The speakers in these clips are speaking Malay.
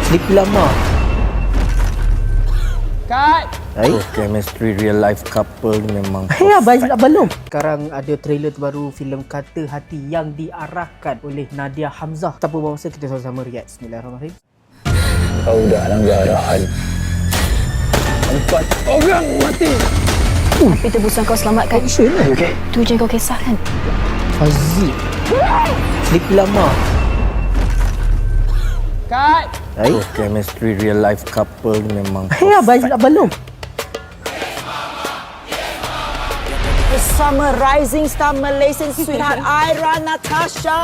Sleepy lama. Cut! Hai? Chemistry real life couple ni memang Hei, abang belum. Sekarang ada trailer terbaru filem Kata Hati yang diarahkan oleh Nadia Hamzah. Tanpa buang masa, kita sama-sama react. Bismillahirrahmanirrahim. Kau dah langgar arahan. 4 orang mati. Tapi tebusan kau selamatkan. Action lah. Okay? Tu je kau kisahkan. Haziq. Sleepy lama. Cut! Hai? chemistry real life couple ni memang Hei, abang belum. Bersama rising star Malaysian sweetheart Aira Natasha.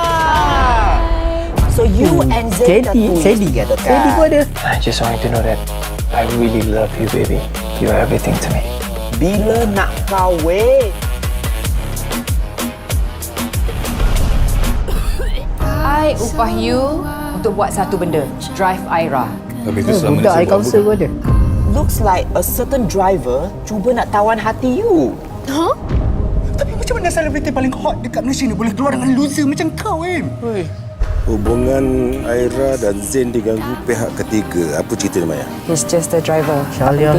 So you and Zain Sadie kan? Sadie pun ada. I just want you to know that I really love you, baby. You're everything to me. bila nak kahwin? I upah you untuk buat satu benda. Drive Aira. Budak air council pun ada. Looks like a certain driver cuba nak tawan hati you. Tapi macam mana selebriti paling hot dekat Malaysia ni boleh keluar dengan loser macam kau, Im? Hubungan Aira dan Zain diganggu pihak ketiga. Apa cerita ni, Maya? He's just a driver. Syaliah.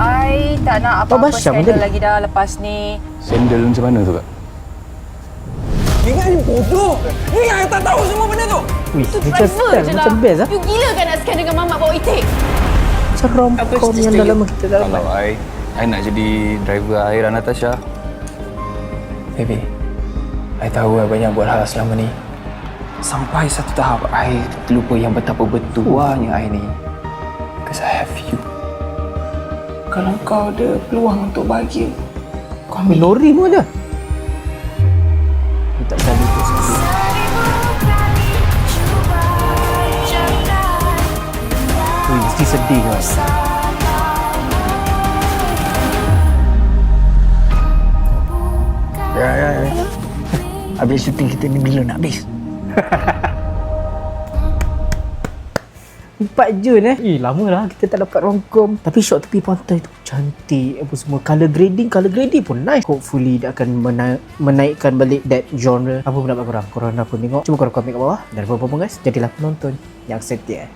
I tak nak apa-apa Basyam skandal dia. lagi dah lepas ni. Sandal macam mana tu, Kak? Ingat ni bodoh. Ingat yang tak tahu semua benda tu. Wih, macam style, macam best lah. You gila kan nak skandal dengan mamak bawa itik? Macam rom-com yang dah lama kita dah Kalau dapat. I nak jadi driver Aira Natasha. Baby, I tahu I banyak buat hal selama ni. Sampai satu tahap, I terlupa yang betapa bertuahnya I ni. Because I have you. Kalau kau ada peluang untuk bahagia, kau ambil. Lori pun ada. Tak salah tu sekali. Wih, mesti sedih kan. Ya. Habis syuting kita ni bila nak habis? 4 Jun lama lah kita tak dapat romcom. Tapi shot tepi pantai tu cantik apa semua. Colour grading pun nice. Hopefully dia akan menaikkan balik that genre. Apa pendapat korang? Korang nak pun tengok. Cuma korang komen kat bawah. Dan apa-apa guys, jadilah penonton yang setia.